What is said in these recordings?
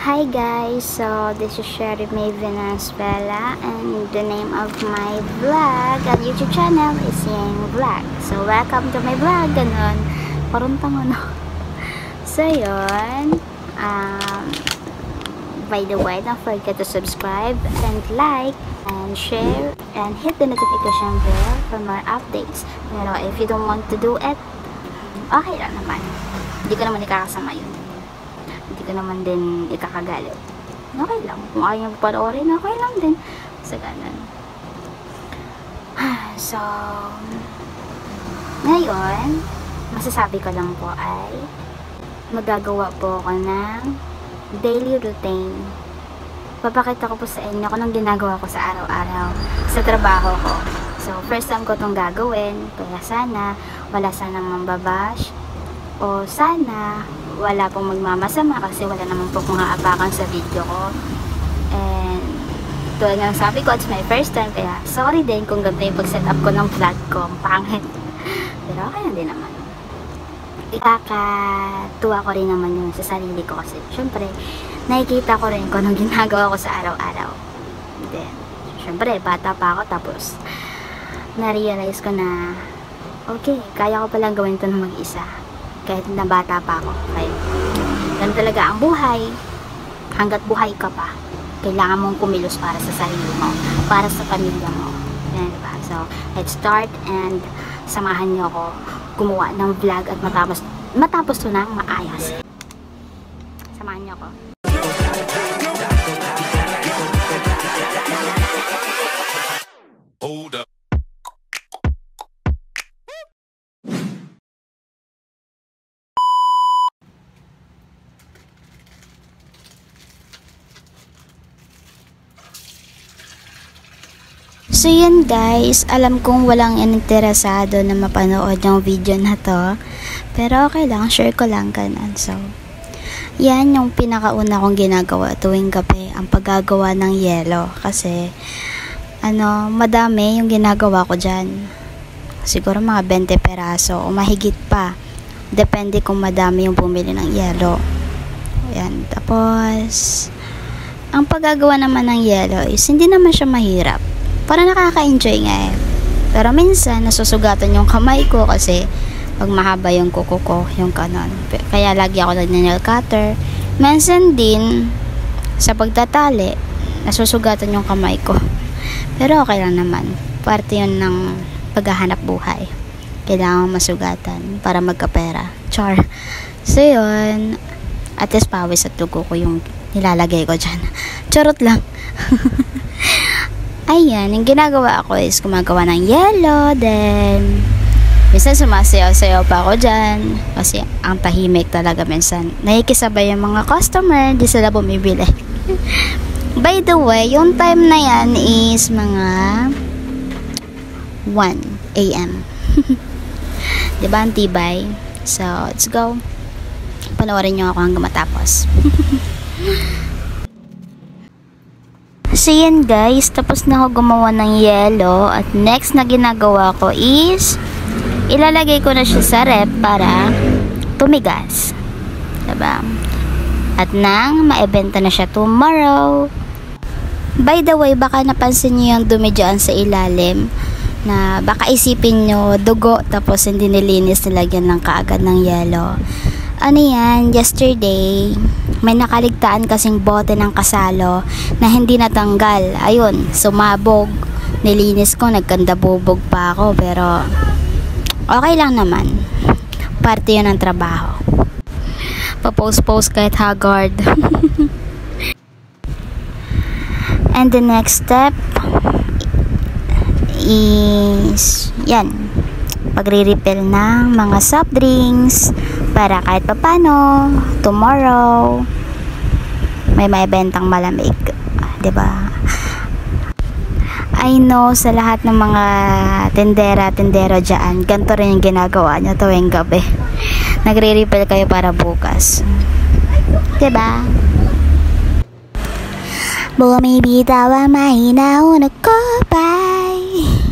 Hi guys, so this is Sherry May Venezuela and the name of my vlog at YouTube channel is Yang Vlog. So welcome to my vlog, ganun. Paruntang ano. So yun, by the way, don't forget to subscribe and like and share and hit the notification bell for more updates. Pero if you don't want to do it, okay lang naman. Hindi ko naman ikakasama yun. Hindi ko naman din ikakagalit. Okay lang. Kung ayaw nyo panoorin, okay lang din. Sa ganun. So, ngayon, masasabi ko lang po ay magagawa po ako ng daily routine. Papakita ko po sa inyo kung anong ginagawa ko sa araw-araw sa trabaho ko. So, first time ko itong gagawin. Kaya sana, wala sanang mambabash. O sana, wala pong magmamasama kasi wala naman po kung haapakan sa video ko. And tulad nga sabi ko, it's my first time, kaya sorry din kung ganda yung pag-set up ko ng vlog ko, pangit. Pero okay na din naman. Ikakatuwa ko rin naman yun sa sarili ko kasi syempre nakikita ko rin kung anong ginagawa ko sa araw-araw. Then syempre bata pa ako, tapos na-realize ko na okay, kaya ko palang gawin ito ng mag-isa kahit na bata pa ako. Kaya ganun talaga ang buhay. Hanggat buhay ka pa, kailangan mong kumilos para sa sarili mo, para sa pamilya mo. Yan, diba? So let's start and samahan niyo ako gumawa ng vlog at matapos to nang maayos. Samahan niyo ako. Hold up. So yun guys, alam kong walang interesado na mapanood yung video na to, pero okay lang, share ko lang kanan. So yan yung pinakauna kong ginagawa tuwing gabi, ang paggagawa ng yelo. Kasi madami yung ginagawa ko dyan. Siguro mga 20 peraso o mahigit pa, depende kung madami yung bumili ng yelo. Yan, tapos ang paggagawa naman ng yelo is hindi naman siya mahirap. Para nakaka-enjoy nga eh. Pero minsan, nasusugatan yung kamay ko kasi pag mahaba yung kuko ko, yung kanon. Kaya lagi ako nag-nail cutter. Minsan din, sa pagtatali, nasusugatan yung kamay ko. Pero okay lang naman. Parte yun ng paghahanap buhay. Kailangan masugatan para magkapera. Char. So yun, at least pawis at dugo ko yung nilalagay ko dyan. Charot lang. Ayan, yung ginagawa ako is gumagawa ng yelo, then minsan sumasayaw-sayaw pa ako dyan kasi ang tahimik talaga minsan. Nakikisabay yung mga customer, di sila bumibili. By the way, yung time na yan is mga 1 AM. Diba, ang tibay? So, let's go. Panoorin nyo ako hanggang matapos. So yan guys, tapos na ako gumawa ng yelo at next na ginagawa ko is ilalagay ko na siya sa rep para tumigas, diba? At nang maibenta na siya tomorrow. By the way, baka napansin niyo yung dumi dyan sa ilalim, na baka isipin nyo dugo tapos hindi nilinis, nilagyan ng kaagad ng yelo. Ano yan, yesterday may nakaligtaan kasing bote ng kasalo na hindi natanggal. Ayun, sumabog. Nilinis ko, nagkandabubog pa ako, pero okay lang naman. Parte yun ng trabaho. Pa-post-post kahit haggard. And the next step is yan, pagre-refill ng mga soft drinks para kahit papano tomorrow may maibentang malamig, diba? I know sa lahat ng mga tendero dyan, ganito rin yung ginagawa nyo tuwing gabi. Nagre-refill kayo para bukas, diba? Bumibitaw ang mahinahon ako, bye.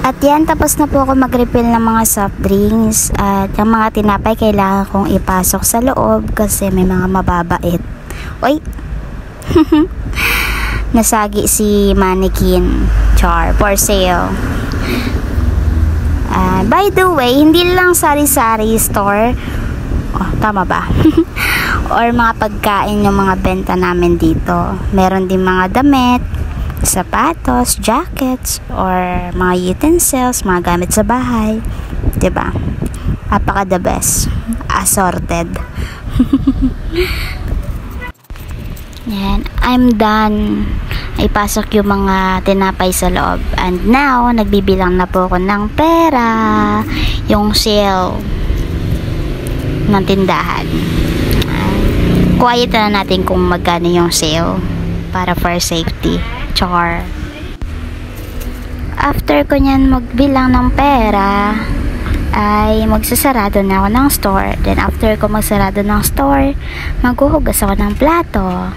At yan, tapos na po ako mag-refill ng mga soft drinks. At yung mga tinapay kailangan kong ipasok sa loob kasi may mga mababait. Uy! Nasagi si mannequin. Char. For sale. By the way, hindi lang sari-sari store. Oh, tama ba? Or mga pagkain yung mga benta namin dito. Meron din mga damit, sapatos, jackets, or mga utensils, mga gamit sa bahay. Diba? Apaka the best. Assorted. Yan. I'm done. Ipasok yung mga tinapay sa loob. And now, nagbibilang na po ako ng pera. Yung sale ng tindahan. Quiet na natin kung magkano yung sale para for safety. Char. After ko nyan magbilang ng pera, ay magsasarado na ako ng store. Then after ko magsarado ng store, maghuhugas ako ng plato.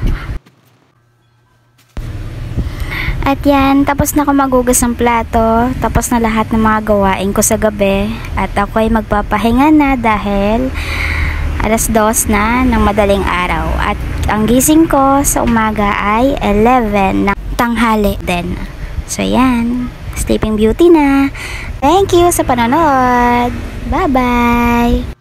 At yan, tapos na ako maghugas ng plato, tapos na lahat ng mga gawain ko sa gabi, at ako ay magpapahinga na dahil 2:00 na ng madaling araw. At ang gising ko sa umaga ay 11 ng tanghali din. So yan, Sleeping Beauty na. Thank you sa panonood. Bye-bye!